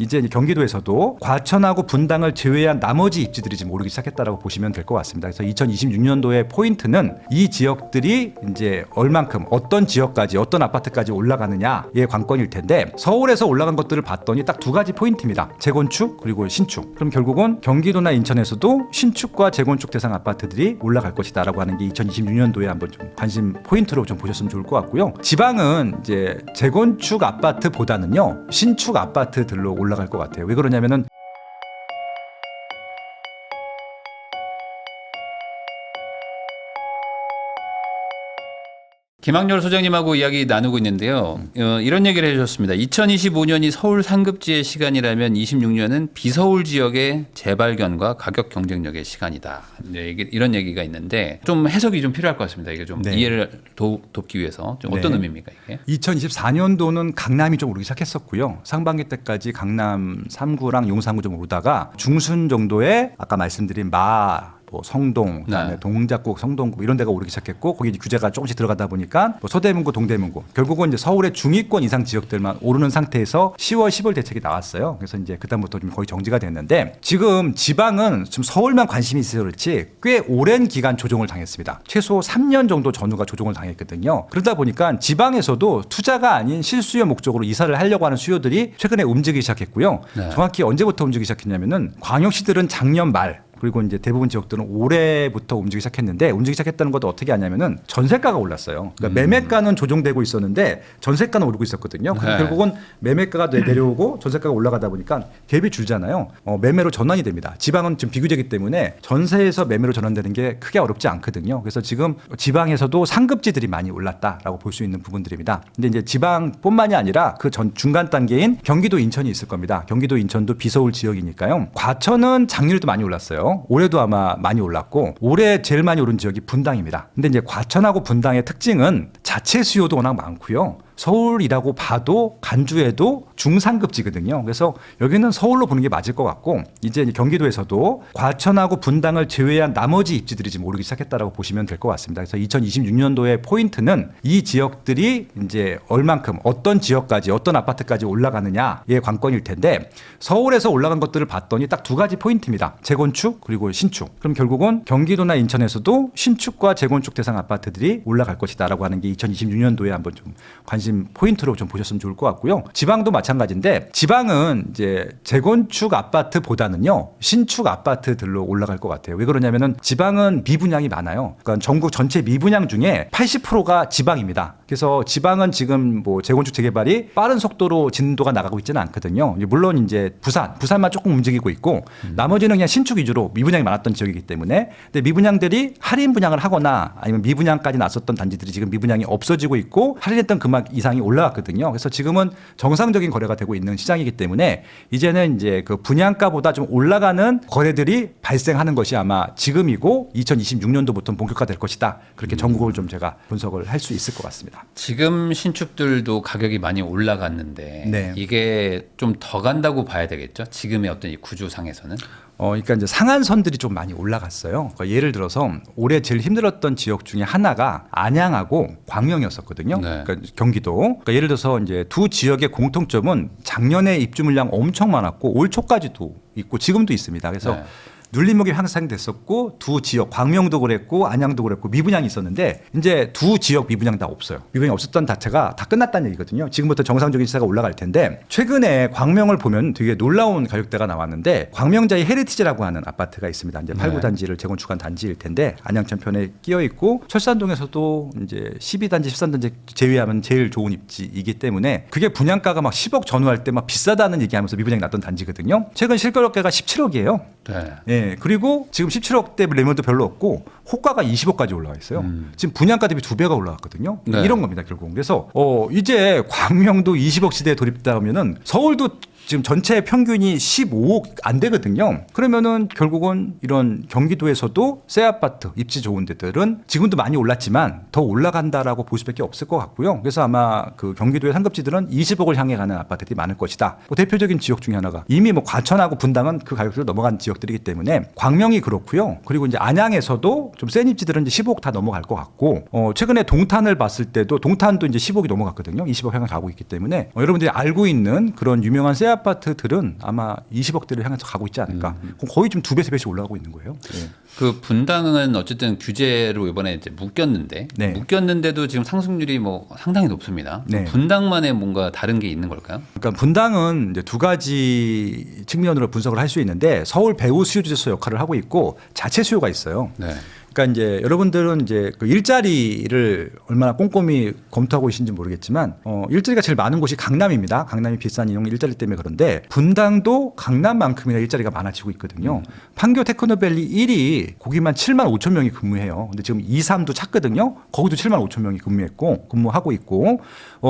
이제 경기도에서도 과천하고 분당을 제외한 나머지 입지들이 지금 오르기 시작했다라고 보시면 될 것 같습니다. 그래서 2026년도의 포인트는 이 지역들이 이제 얼만큼 어떤 지역까지 어떤 아파트까지 올라가느냐의 관건일 텐데, 서울에서 올라간 것들을 봤더니 딱 두 가지 포인트입니다. 재건축 그리고 신축. 그럼 결국은 경기도나 인천에서도 신축과 재건축 대상 아파트들이 올라갈 것이다라고 하는 게 2026년도에 한번 좀 관심 포인트로 좀 보셨으면 좋을 것 같고요. 지방은 이제 재건축 아파트보다는요 신축 아파트들로 올라갈 것 같아요. 왜 그러냐면은 김학렬 소장님하고 이야기 나누고 있는데요. 이런 얘기를 해주셨습니다. 2025년이 서울 상급지의 시간이라면 26년은 비서울 지역의 재발견과 가격 경쟁력의 시간이다. 네, 이런 얘기가 있는데 좀 해석이 좀 필요할 것 같습니다. 이게 좀 이해를 돕기 위해서 좀 어떤 의미입니까 이게? 2024년도는 강남이 좀 오르기 시작했었고요. 상반기 때까지 강남 3구랑 용산구 좀 오르다가 중순 정도에 아까 말씀드린 성동, 그다음에 동작구, 성동구 이런 데가 오르기 시작했고, 거기 규제가 조금씩 들어가다 보니까 서대문구, 동대문구, 결국은 이제 서울의 중위권 이상 지역들만 오르는 상태에서 10월, 10월 대책이 나왔어요. 그래서 이제 그다음부터 좀 거의 정지가 됐는데, 지금 지방은 지금 서울만 관심이 있어서 그렇지 꽤 오랜 기간 조정을 당했습니다. 최소 3년 정도 전후가 조정을 당했거든요. 그러다 보니까 지방에서도 투자가 아닌 실수요 목적으로 이사를 하려고 하는 수요들이 최근에 움직이기 시작했고요. 정확히 언제부터 움직이기 시작했냐면은 광역시들은 작년 말, 그리고 이제 대부분 지역들은 올해부터 움직이기 시작했는데, 움직이기 시작했다는 것도 어떻게 하냐면은 전세가가 올랐어요. 그러니까 매매가는 조정되고 있었는데 전세가는 오르고 있었거든요. 결국은 매매가가 내려오고 전세가가 올라가다 보니까 갭이 줄잖아요. 매매로 전환이 됩니다. 지방은 지금 비규제이기 때문에 전세에서 매매로 전환되는 게 크게 어렵지 않거든요. 그래서 지금 지방에서도 상급지들이 많이 올랐다라고 볼 수 있는 부분들입니다. 근데 이제 지방뿐만이 아니라 그 중간 단계인 경기도, 인천이 있을 겁니다. 경기도, 인천도 비서울 지역이니까요. 과천은 작년에도 많이 올랐어요. 올해도 아마 많이 올랐고, 올해 제일 많이 오른 지역이 분당입니다. 근데 이제 과천하고 분당의 특징은 자체 수요도 워낙 많고요. 서울이라고 봐도 간주에도 중상급지거든요. 그래서 여기는 서울로 보는 게 맞을 것 같고, 이제 경기도에서도 과천하고 분당을 제외한 나머지 입지들이 지금 오르기 시작했다라고 보시면 될 것 같습니다. 그래서 2026년도의 포인트는 이 지역들이 이제 얼만큼 어떤 지역까지 어떤 아파트까지 올라가느냐의 관건일 텐데, 서울에서 올라간 것들을 봤더니 딱 두 가지 포인트입니다. 재건축 그리고 신축. 그럼 결국은 경기도나 인천에서도 신축과 재건축 대상 아파트들이 올라갈 것이다라고 하는 게 2026년도에 한번 좀 관심 포인트로 좀 보셨으면 좋을 것 같고요. 지방도 마찬가지인데, 지방은 이제 재건축 아파트보다는요 신축 아파트들로 올라갈 것 같아요. 왜 그러냐면은 지방은 미분양이 많아요. 그러니까 전국 전체 미분양 중에 80%가 지방입니다. 그래서 지방은 지금 재건축 재개발이 빠른 속도로 진도가 나가고 있지는 않거든요. 물론 이제 부산만 조금 움직이고 있고, 나머지는 그냥 신축 위주로 미분양이 많았던 지역이기 때문에, 근데 미분양들이 할인 분양을 하거나 아니면 미분양까지 났었던 단지들이 지금 미분양이 없어지고 있고 할인했던 금액 이상이 올라갔거든요. 그래서 지금은 정상적인 거래가 되고 있는 시장이기 때문에 이제는 이제 그 분양가보다 좀 올라가는 거래들이 발생하는 것이 아마 지금이고 2026년도부터 본격화될 것이다. 그렇게 전국을 좀 제가 분석을 할 수 있을 것 같습니다. 지금 신축들도 가격이 많이 올라갔는데 이게 좀 더 간다고 봐야 되겠죠? 지금의 어떤 이 구조상에서는? 그러니까 이제 상한선들이 좀 많이 올라갔어요. 그러니까 예를 들어서 올해 제일 힘들었던 지역 중에 하나가 안양하고 광명이었었거든요. 그러니까 경기도. 그러니까 예를 들어서 이제 두 지역의 공통점은 작년에 입주 물량 엄청 많았고 올 초까지도 있고 지금도 있습니다. 그래서 눌림목이 향상됐었고, 두 지역 광명도 그랬고 안양도 그랬고 미분양이 있었는데, 이제 두 지역 미분양 다 없어요. 미분양이 없었던 자체가 다 끝났다는 얘기거든요. 지금부터 정상적인 시세가 올라갈 텐데, 최근에 광명을 보면 되게 놀라운 가격대가 나왔는데, 광명자의 헤리티지라고 하는 아파트가 있습니다. 이제 8구 단지를 재건축한 단지일 텐데, 안양천편에 끼어 있고 철산동에서도 이제 12단지 13단지 제외하면 제일 좋은 입지이기 때문에, 그게 분양가가 막 10억 전후할 때 막 비싸다는 얘기하면서 미분양이 났던 단지거든요. 최근 실거래가가 17억이에요. 그리고 지금 17억대 매물도 별로 없고 호가가 20억까지 올라와 있어요. 지금 분양가 대비 2배가 올라갔거든요. 이런 겁니다, 결국. 그래서 이제 광명도 20억 시대에 돌입다 하면은 서울도 지금 전체 평균이 15억 안 되거든요. 그러면은 결국은 이런 경기도에서도 새 아파트 입지 좋은 데들은 지금도 많이 올랐지만 더 올라간다라고 볼 수밖에 없을 것 같고요. 그래서 아마 그 경기도의 상급지들은 20억을 향해 가는 아파트들이 많을 것이다. 대표적인 지역 중에 하나가 이미 과천하고 분당은 그 가격대로 넘어간 지역들이기 때문에 광명이 그렇고요. 그리고 이제 안양에서도 좀 센 입지들은 이제 15억 다 넘어갈 것 같고, 최근에 동탄을 봤을 때도 동탄도 이제 15억이 넘어갔거든요. 20억 향해 가고 있기 때문에 여러분들이 알고 있는 그런 유명한 새 아파트들은 아마 20억대를 향해서 가고 있지 않을까. 거의 좀 2배, 3배씩 올라가고 있는 거예요. 예. 그 분당은 어쨌든 규제로 이번에 이제 묶였는데 네. 묶였는데도 지금 상승률이 뭐 상당히 높습니다. 네. 분당만의 뭔가 다른 게 있는 걸까요? 그러니까 분당은 이제 두 가지 측면으로 분석을 할 수 있는데 서울 배후 수요 지수 역할을 하고 있고 자체 수요가 있어요. 네. 그러니까 이제 여러분들은 이제 그 일자리를 얼마나 꼼꼼히 검토하고 계신지 모르겠지만 일자리가 제일 많은 곳이 강남입니다. 강남이 비싼 이용 일자리 때문에 그런데 분당도 강남만큼이나 일자리가 많아지고 있거든요. 판교 테크노밸리 1이 거기만 7만 5천 명이 근무해요. 근데 지금 2, 3도 찾거든요. 거기도 7만 5천 명이 근무하고 있고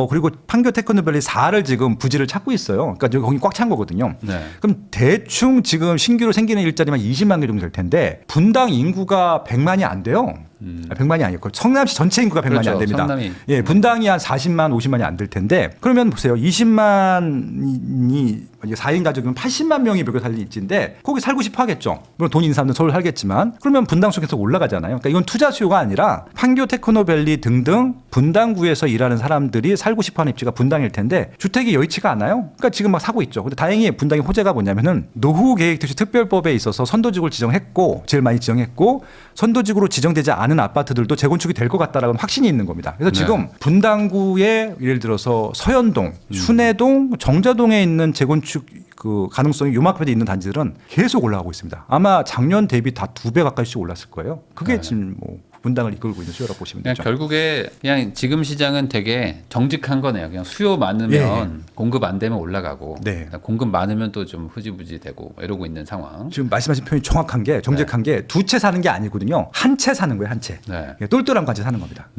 그리고 판교 테크노밸리 4를 지금 부지를 찾고 있어요. 그러니까 거기 꽉 찬 거거든요. 네. 그럼 대충 지금 신규로 생기는 일자리만 20만 개 정도 될 텐데 분당 인구가 100만이 안 돼요. 100만이 아니고 성남시 전체 인구가 100만이 그렇죠. 안 됩니다. 성남이. 예, 분당이 한 40만, 50만이 안 될 텐데 그러면 보세요. 20만이 4인 가족이면 80만 명이 벽에 살리 있지인데 거기 살고 싶어 하겠죠. 물론 돈 있는 사람들은 서울 살겠지만 그러면 분당 속에서 올라가잖아요. 그러니까 이건 투자 수요가 아니라 판교 테크노밸리 등등 분당구에서 일하는 사람들이 살고 싶어 하는 입지가 분당일 텐데 주택이 여의치가 않아요. 그러니까 지금 막 사고 있죠. 근데 다행히 분당의 호재가 뭐냐면은 노후계획도시 특별법에 있어서 선도지구를 지정했고 제일 많이 지정했고 선도지구로 지정되지 않은 아파트들도 재건축이 될 것 같다라는 확신이 있는 겁니다. 그래서 지금 분당구에 예를 들어서 서현동, 순회동, 정자동에 있는 재건축 그 가능성이 요만큼에 있는 단지들은 계속 올라가고 있습니다. 아마 작년 대비 다 2배 가까이씩 올랐을 거예요. 그게 지금 뭐 분당을 이끌고 있는 수요라고 보시면 되죠. 결국에 그냥 지금 시장은 되게 정직한 거네요. 그냥 수요 많으면 공급 안 되면 올라가고 공급 많으면 또 좀 흐지부지 되고 이러고 있는 상황. 지금 말씀하신 표현이 정확한 게 정직한 게 두 채 사는 게 아니거든요. 한 채 사는 거예요. 한 채. 똘똘한 관채 사는 겁니다.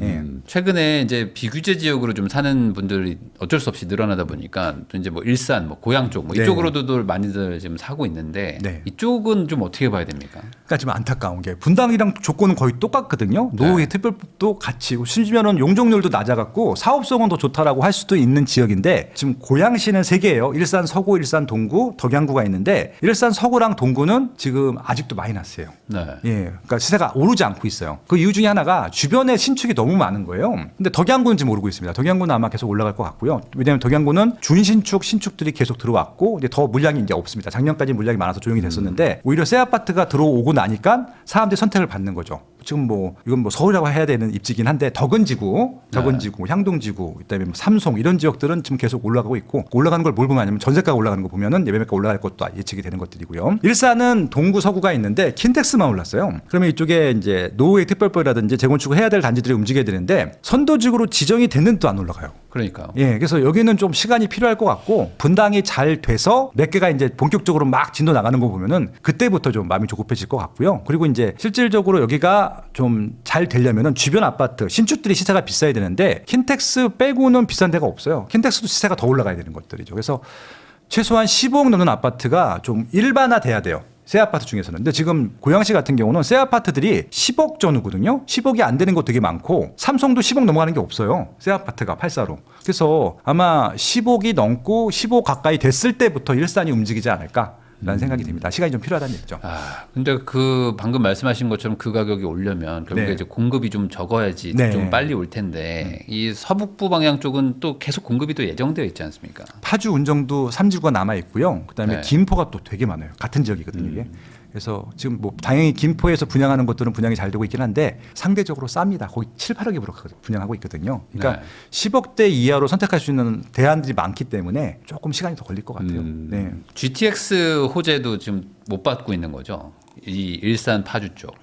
최근에 이제 비규제 지역으로 좀 사는 분들이 어쩔 수 없이 늘어나다 보니까 이제 뭐 일산, 뭐 고양 쪽 뭐 이쪽으로도 많이들 지금 사고 있는데 이쪽은 좀 어떻게 봐야 됩니까? 그러니까 지금 안타까운 게 분당이랑 조건은 거의 똑같거든요. 노후의 특별법도 같이 심지어는 용적률도 낮아갖고 사업성은 더 좋다라고 할 수도 있는 지역인데 지금 고양시는 3개예요. 일산 서구, 일산 동구, 덕양구가 있는데 일산 서구랑 동구는 지금 아직도 마이너스예요. 그러니까 시세가 오르지 않고 있어요. 그 이유 중에 하나가 주변에 신축이 너무 많은 거예요. 근데 덕양구는 지금 오르고 있습니다. 덕양구는 아마 계속 올라갈 것 같고요. 왜냐하면 덕양구는 준신축, 신축들이 계속 들어왔고 이제 더 물량이 이제 없습니다. 작년까지 물량이 많아서 조용히 됐었는데 오히려 새 아파트가 들어오고 나니까 사람들이 선택을 받는 거죠. 지금 뭐 이건 뭐 서울이라고 해야 되는 입지긴 한데 덕은지구, 향동지구, 그다음에 뭐 삼송 이런 지역들은 지금 계속 올라가고 있고 올라가는 걸 뭘 보면 아니면 전세가가 올라가는 거 보면은 예매가가 올라갈 것도 예측이 되는 것들이고요. 일산은 동구 서구가 있는데 킨텍스만 올랐어요. 그러면 이쪽에 이제 노후의 특별법이라든지 재건축을 해야 될 단지들이 움직여야 되는데 선도지구로 지정이 됐는데 또 안 올라가요. 그러니까요. 그래서 여기는 좀 시간이 필요할 것 같고 분당이 잘 돼서 몇 개가 이제 본격적으로 막 진도 나가는 거 보면은 그때부터 좀 마음이 조급해질 것 같고요. 그리고 이제 실질적으로 여기가 좀 잘 되려면은 주변 아파트 신축들이 시세가 비싸야 되는데 킨텍스 빼고는 비싼 데가 없어요. 킨텍스도 시세가 더 올라가야 되는 것들이죠. 그래서 최소한 15억 넘는 아파트가 좀 일반화돼야 돼요. 새 아파트 중에서는. 근데 지금 고양시 같은 경우는 새 아파트들이 10억 전후거든요. 10억이 안 되는 거 되게 많고 삼성도 10억 넘어가는 게 없어요. 새 아파트가 84로. 그래서 아마 10억이 넘고 15억 가까이 됐을 때부터 일산이 움직이지 않을까. 라는 생각이 듭니다. 시간이 좀 필요하다는 얘기죠. 근데 그 방금 말씀하신 것처럼 그 가격이 오려면 결국에 이제 공급이 좀 적어야지 좀 빨리 올 텐데 이 서북부 방향 쪽은 또 계속 공급이 또 예정되어 있지 않습니까? 파주 운정도 3지구가 남아 있고요. 그다음에 김포가 또 되게 많아요. 같은 지역이거든요. 이게. 그래서 지금 뭐 당연히 김포에서 분양하는 것들은 분양이 잘 되고 있긴 한데 상대적으로 쌉니다. 거의 7, 8억에 분양하고 있거든요. 그러니까 10억대 이하로 선택할 수 있는 대안들이 많기 때문에 조금 시간이 더 걸릴 것 같아요. GTX 호재도 지금 못 받고 있는 거죠. 이 일산 파주 쪽.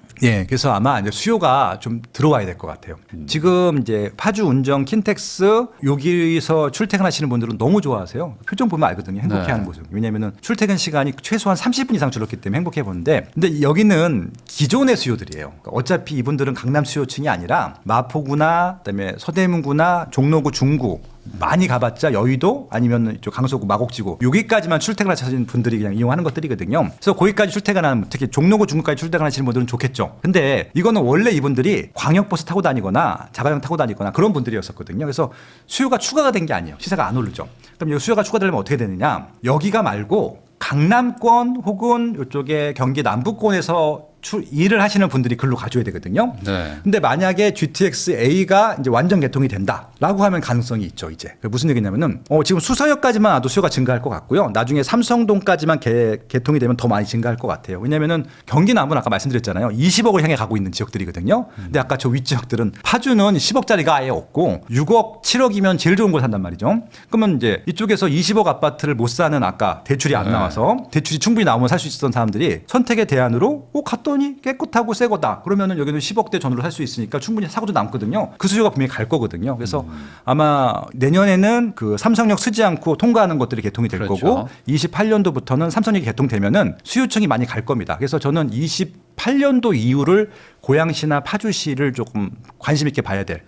그래서 아마 이제 수요가 좀 들어와야 될 것 같아요. 지금 이제 파주 운정 킨텍스 여기서 출퇴근하시는 분들은 너무 좋아하세요. 표정 보면 알거든요. 행복해하는 모습. 왜냐하면은 출퇴근 시간이 최소한 30분 이상 줄었기 때문에 행복해 보는데, 근데 여기는 기존의 수요들이에요. 그러니까 어차피 이분들은 강남 수요층이 아니라 마포구나, 그다음에 서대문구나, 종로구, 중구. 많이 가봤자 여의도 아니면 이쪽 강서구 마곡지구 여기까지만 출퇴근하시는 분들이 그냥 이용하는 것들이거든요. 그래서 거기까지 출퇴근하는 특히 종로구 중구까지 출퇴근하시는 분들은 좋겠죠. 근데 이거는 원래 이분들이 광역버스 타고 다니거나 자가용 타고 다니거나 그런 분들이었었거든요. 그래서 수요가 추가가 된 게 아니에요. 시세가 안 오르죠. 그럼 이 수요가 추가되려면 어떻게 되느냐? 여기가 말고 강남권 혹은 이쪽에 경기 남부권에서 일을 하시는 분들이 글로 가줘야 되거든요. 네. 근데 만약에 GTX A가 이제 완전 개통이 된다라고 하면 가능성이 있죠. 이제 무슨 얘기냐면은 지금 수서역까지만 와도 수요가 증가할 것 같고요. 나중에 삼성동까지만 개통이 되면 더 많이 증가할 것 같아요. 왜냐면은 경기 남부는 아까 말씀드렸잖아요. 20억을 향해 가고 있는 지역들이거든요. 근데 아까 저 윗지역들은 파주는 10억짜리가 아예 없고 6억, 7억이면 제일 좋은 걸 산단 말이죠. 그러면 이제 이쪽에서 20억 아파트를 못 사는 아까 대출이 안 나와서 대출이 충분히 나오면 살 수 있었던 사람들이 선택의 대안으로 갔더니 깨끗하고 새 거다. 그러면은 여기는 10억대 전으로 살 수 있으니까 충분히 사고도 남거든요. 그 수요가 분명히 갈 거거든요. 그래서 아마 내년에는 그 삼성역 쓰지 않고 통과하는 것들이 개통이 될 그렇죠. 거고 28년도부터는 삼성역이 개통되면은 수요층이 많이 갈 겁니다. 그래서 저는 28년도 이후를 고양시나 파주시를 조금 관심 있게 봐야 될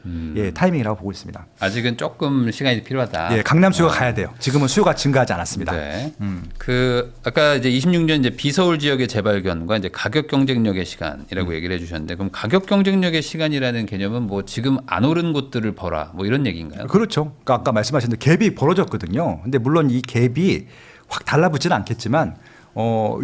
타이밍이라고 보고 있습니다. 아직은 조금 시간이 필요하다. 예, 강남 수요가 가야 돼요. 지금은 수요가 증가하지 않았습니다. 네. 그 아까 이제 26년 이제 비서울 지역의 재발견과 이제 가격 경쟁력의 시간이라고 얘기를 해주셨는데, 그럼 가격 경쟁력의 시간이라는 개념은 뭐 지금 안 오른 곳들을 보라, 뭐 이런 얘기인가요? 그렇죠. 그러니까 아까 말씀하신 대로 갭이 벌어졌거든요. 근데 물론 이 갭이 확 달라붙지는 않겠지만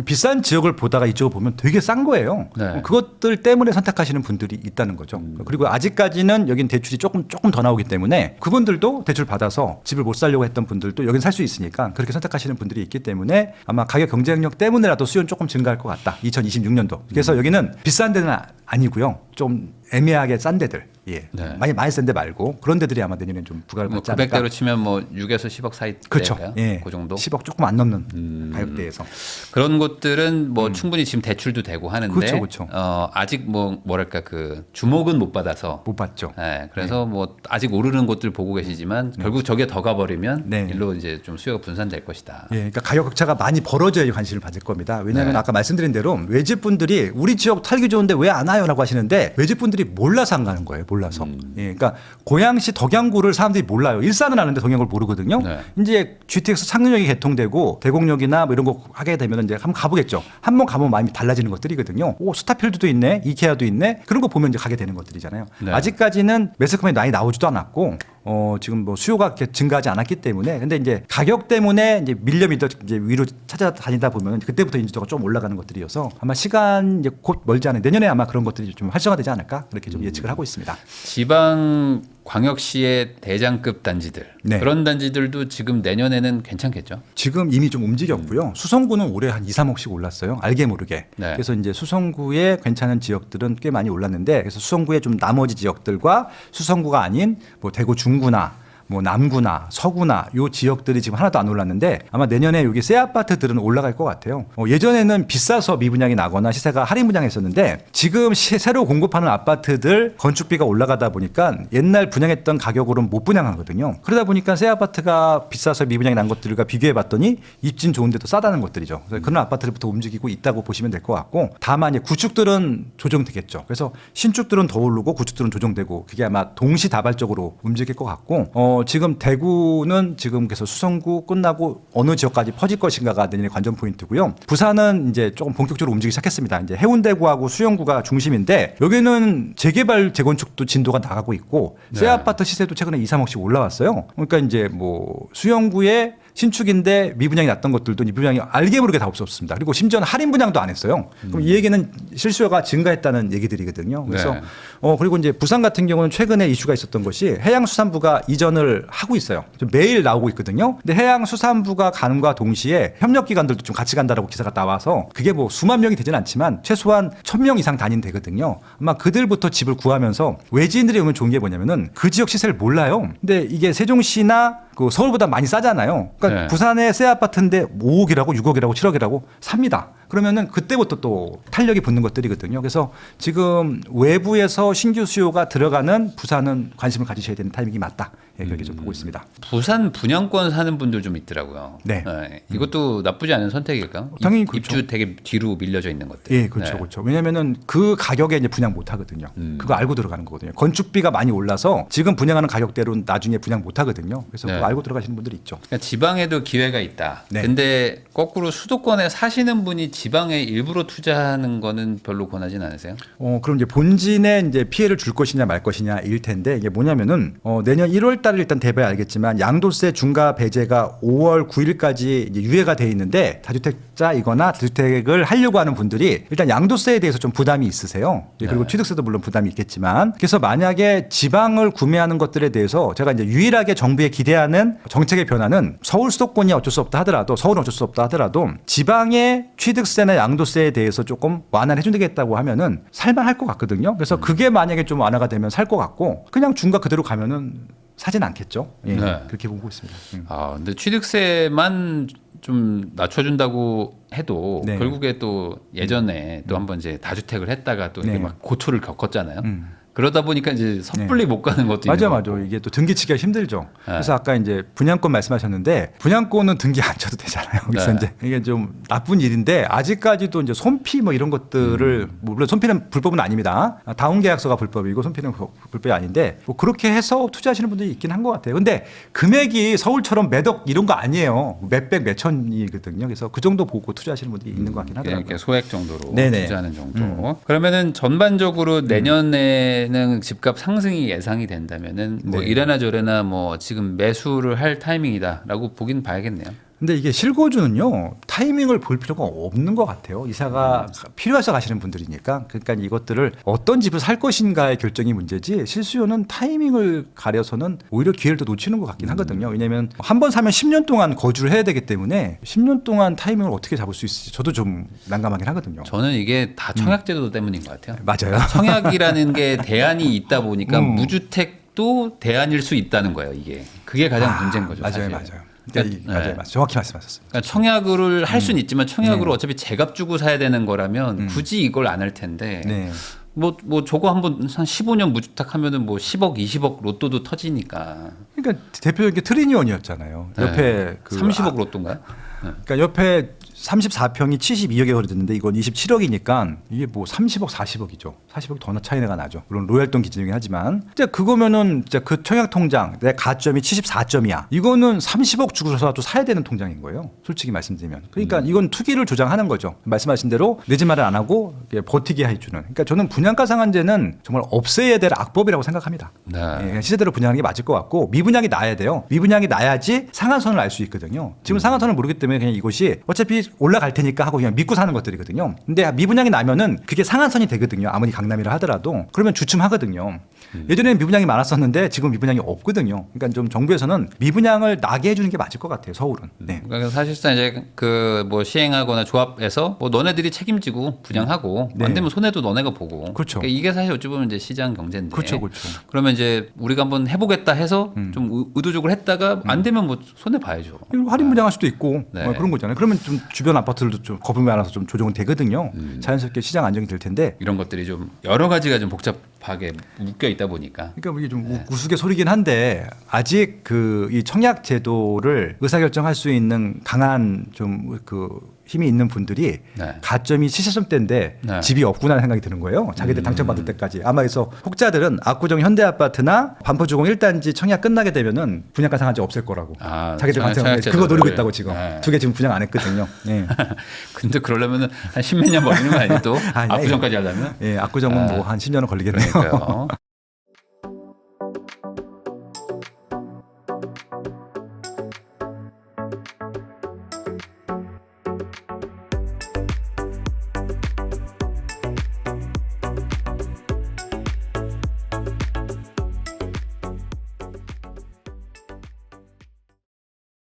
비싼 지역을 보다가 이쪽을 보면 되게 싼 거예요. 네. 그것들 때문에 선택하시는 분들이 있다는 거죠. 그리고 아직까지는 여긴 대출이 조금 더 나오기 때문에 그분들도 대출 받아서 집을 못 살려고 했던 분들도 여긴 살 수 있으니까 그렇게 선택하시는 분들이 있기 때문에 아마 가격 경쟁력 때문에라도 수요는 조금 증가할 것 같다. 2026년도. 그래서 여기는 비싼 데는 아니고요. 좀 애매하게 싼 데들. 예. 네. 많이 센 데 말고 그런 데들이 아마 내년에 좀 부각을 뭐 받지 않을까. 900대로 치면 뭐 6에서 10억 사이 그렇죠. 대일까요? 예. 그 정도. 10억 조금 안 넘는 가격대에서. 그런 곳들은 뭐 충분히 지금 대출도 되고 하는데 그렇죠. 아직 뭐랄까 그 주목은 못 받아서 못 봤죠. 네, 그래서 뭐 아직 오르는 곳들 보고 계시지만 결국 저게 더 가버리면 네. 일로 이제 좀 수요가 분산될 것이다. 예, 그러니까 가격 격차가 많이 벌어져야 관심을 받을 겁니다. 왜냐하면 네. 아까 말씀드린 대로 외집분들이 우리 지역 살기 좋은데 왜 안 와요라고 하시는데 외집분들이 몰라서 안 가는 거예요. 몰라서. 예, 그러니까 고양시 덕양구를 사람들이 몰라요. 일산은 아는데 덕양구를 모르거든요. 네. 이제 GTX 창릉역이 개통되고 대곡역이나 뭐 이런 거 하게 되면 이제 한번 가보겠죠. 한번 가보면 마음이 달라지는 것들이거든요. 오, 스타필드도 있네, 이케아도 있네. 그런 거 보면 이제 가게 되는 것들이잖아요. 네. 아직까지는 매스컴에 많이 나오지도 않았고. 지금 뭐 수요가 이렇게 증가하지 않았기 때문에 근데 이제 가격 때문에 이제 밀려 이제 위로 찾아다니다 보면 그때부터 인지도가 좀 올라가는 것들이어서 아마 시간 이제 곧 멀지 않은 내년에 아마 그런 것들이 좀 활성화되지 않을까 그렇게 좀 예측을 하고 있습니다. 지방 광역시의 대장급 단지들 네. 그런 단지들도 지금 내년에는 괜찮겠죠? 지금 이미 좀 움직였고요. 수성구는 올해 한 2, 3억씩 올랐어요. 알게 모르게. 네. 그래서 이제 수성구에 괜찮은 지역들은 꽤 많이 올랐는데 그래서 수성구의 좀 나머지 지역들과 수성구가 아닌 뭐 대구 중구나 뭐 남구나 서구나 요 지역들이 지금 하나도 안 올랐는데 아마 내년에 여기 새 아파트들은 올라갈 것 같아요. 예전에는 비싸서 미분양이 나거나 시세가 할인 분양했었는데 지금 새로 공급하는 아파트들 건축비가 올라가다 보니까 옛날 분양했던 가격으로는 못 분양하거든요. 그러다 보니까 새 아파트가 비싸서 미분양이 난 것들과 비교해 봤더니 입진 좋은데 더 싸다는 것들이죠. 그래서 그런 아파트들부터 움직이고 있다고 보시면 될 것 같고 다만 이제 구축들은 조정되겠죠. 그래서 신축들은 더 오르고 구축들은 조정되고 그게 아마 동시다발적으로 움직일 것 같고 지금 대구는 지금 그래서 수성구 끝나고 어느 지역까지 퍼질 것인가가 내년의 관전 포인트고요. 부산은 이제 조금 본격적으로 움직이기 시작했습니다. 이제 해운대구하고 수영구가 중심인데 여기는 재개발 재건축도 진도가 나가고 있고 새 네. 아파트 시세도 최근에 2, 3억씩 올라왔어요. 그러니까 이제 뭐 수영구에 신축인데 미분양이 났던 것들도 미분양이 알게 모르게 다 없었습니다. 그리고 심지어는 할인 분양도 안 했어요. 그럼 이 얘기는 실수요가 증가했다는 얘기들이거든요. 그래서 네. 그리고 이제 부산 같은 경우는 최근에 이슈가 있었던 것이 해양수산부가 이전을 하고 있어요. 좀 매일 나오고 있거든요. 근데 해양수산부가 가는과 동시에 협력기관들도 좀 같이 간다라고 기사가 나와서 그게 뭐 수만 명이 되지는 않지만 최소한 1,000명 이상 다닌되거든요. 아마 그들부터 집을 구하면서 외지인들이 오면 좋은 게 뭐냐면은 그 지역 시세를 몰라요. 근데 이게 세종시나 그 서울보다 많이 싸잖아요. 그러니까 네. 부산의 새 아파트인데 5억이라고 6억이라고 7억이라고 삽니다. 그러면은 그때부터 또 탄력이 붙는 것들이거든요. 그래서 지금 외부에서 신규 수요가 들어가는 부산은 관심을 가지셔야 되는 타이밍이 맞다. 예, 그렇게 좀 보고 있습니다. 부산 분양권 사는 분들 좀 있더라고요. 네. 이것도 나쁘지 않은 선택일까요? 당연히 그렇죠. 입주 되게 뒤로 밀려져 있는 것들. 예, 그렇죠, 네. 그렇죠. 왜냐면은 그 가격에 이제 분양 못 하거든요. 그거 알고 들어가는 거거든요. 건축비가 많이 올라서 지금 분양하는 가격대로는 나중에 분양 못 하거든요. 그래서 네. 그거 알고 들어가시는 분들이 있죠. 그러니까 지방에도 기회가 있다. 네. 근데 거꾸로 수도권에 사시는 분이 지방에 일부러 투자하는 거는 별로 권하진 않으세요? 그럼 이제 본진에 이제 피해를 줄 것이냐 말 것이냐일 텐데 이게 뭐냐면은 내년 1월 달을 일단 대봐야 알겠지만 양도세 중과 배제가 5월 9일까지 이제 유예가 돼 있는데 다주택자이거나 다주택을 하려고 하는 분들이 일단 양도세에 대해서 좀 부담이 있으세요. 그리고 네. 취득세도 물론 부담이 있겠지만 그래서 만약에 지방을 구매하는 것들에 대해서 제가 이제 유일하게 정부에 기대하는 정책의 변화는 서울 수도권이 어쩔 수 없다 하더라도 서울은 어쩔 수 없다 하더라도 지방의 취득세나 양도세에 대해서 조금 완화해 준다고 하면은 살만할 것 같거든요. 그래서 그게 만약에 좀 완화가 되면 살 것 같고 그냥 중과 그대로 가면은 사진 않겠죠. 예, 네. 그렇게 보고 있습니다. 근데 취득세만 좀 낮춰준다고 해도 네. 결국에 또 예전에 또 한번 이제 다주택을 했다가 또 이렇게 네. 막 고초를 겪었잖아요. 그러다 보니까 이제 섣불리 못 가는 것도 맞아, 있는 맞아. 거고. 이게 또 등기치기가 힘들죠. 그래서 아까 이제 분양권 말씀하셨는데 분양권은 등기 안 쳐도 되잖아요. 그래서 네. 이제 이게 좀 나쁜 일인데 아직까지도 이제 손피 뭐 이런 것들을 물론 손피는 불법은 아닙니다. 다운계약서가 불법이고 손피는 불법이 아닌데 뭐 그렇게 해서 투자하시는 분들이 있긴 한 것 같아요. 근데 금액이 서울처럼 몇억 이런 거 아니에요. 몇백 몇천이거든요. 그래서 그 정도 보고 투자하시는 분들이 있는 것 같긴 하더라고요. 이렇게 소액 정도로 네네. 투자하는 정도. 그러면은 전반적으로 내년에는 집값 상승이 예상이 된다면은 뭐 네. 이래나 저래나 뭐 지금 매수를 할 타이밍이다라고 보긴 봐야겠네요. 근데 이게 실거주는요 타이밍을 볼 필요가 없는 것 같아요. 이사가 필요해서 가시는 분들이니까. 그러니까 이것들을 어떤 집을 살 것인가의 결정이 문제지 실수요는 타이밍을 가려서는 오히려 기회를 더 놓치는 것 같긴 하거든요. 왜냐하면 한 번 사면 10년 동안 거주를 해야 되기 때문에 10년 동안 타이밍을 어떻게 잡을 수 있을지 저도 좀 난감하긴 하거든요. 저는 이게 다 청약제도 때문인 것 같아요. 맞아요. 청약이라는 게 대안이 있다 보니까 무주택도 대안일 수 있다는 거예요. 이게 그게 가장 문제인 거죠. 맞아요, 사실. 맞아요. 그러니까, 맞아요, 맞아요. 정확히 말씀하셨습니다. 그러니까 청약을 할 수는 있지만 청약으로 네. 어차피 제값 주고 사야 되는 거라면 굳이 이걸 안 할 텐데 네. 뭐 저거 한번 한 15년 무주택 하면은 뭐 10억, 20억 로또도 터지니까. 그러니까 대표적인 게 트리니온이었잖아요. 네. 옆에 그 30억 로또인가요? 그러니까 옆에 34평이 72억에 거래됐는데 이건 27억이니까 이게 뭐 30억, 40억이죠. 40억 더 차이가 나죠. 물론 로얄동 기준이긴 하지만 진짜 그거면은 진짜 그 청약 통장 내 가점이 74점이야. 이거는 30억 주고서라도 사야 되는 통장인 거예요. 솔직히 말씀드리면. 그러니까 이건 투기를 조장하는 거죠. 말씀하신 대로 내지 말을 안 하고 버티게 해주는. 그러니까 저는 분양가 상한제는 정말 없애야 될 악법이라고 생각합니다. 네. 예, 시세대로 분양하는 게 맞을 것 같고 미분양이 나야 돼요. 미분양이 나야지 상한선을 알 수 있거든요. 지금 상한선을 모르기 때문에 그냥 이것이 어차피 올라갈 테니까 하고 그냥 믿고 사는 것들이거든요. 근데 미분양이 나면은 그게 상한선이 되거든요. 아무리 강남이라 하더라도 그러면 주춤하거든요. 예전에는 미분양이 많았었는데 지금 미분양이 없거든요. 그러니까 좀 정부에서는 미분양을 나게 해주는 게 맞을 것 같아요. 서울은. 네. 그러니까 사실상 이제 그 뭐 시행하거나 조합에서 뭐 너네들이 책임지고 분양하고 네. 안 되면 손해도 너네가 보고. 그렇죠. 그러니까 이게 사실 어찌 보면 이제 시장 경제인데. 그렇죠, 그렇죠. 그러면 이제 우리가 한번 해보겠다 해서 좀 의도적으로 했다가 안 되면 뭐 손해 봐야죠. 할인 분양할 수도 있고 네. 그런 거잖아요. 그러면 좀 주변 아파트들도 좀 거품이 많아서 좀 조정은 되거든요. 자연스럽게 시장 안정이 될 텐데. 이런 것들이 좀 여러 가지가 좀 복잡하게 묶여 있다 보니까. 그러니까 이게 좀 우스갯소리긴 한데 아직 그 이 청약 제도를 의사결정할 수 있는 강한 좀 그 힘이 있는 분들이 네. 가점이 70점대인데 네. 집이 없구나 생각이 드는 거예요. 자기들 당첨받을 때까지. 아마 그래서 혹자들은 압구정 현대아파트나 반포주공 1단지 청약 끝나게 되면은 분양가 상한제 없앨 거라고. 자기들 당첨 그거 노리고 있다고 지금. 네. 두 개 지금 분양 안 했거든요. 예. 근데 그러려면은 한 10몇 년 걸리는 거 아니에요 또? 아니, 압구정까지 하려면? 예, 압구정은 뭐 한 10년은 걸리겠네요. 그러니까요.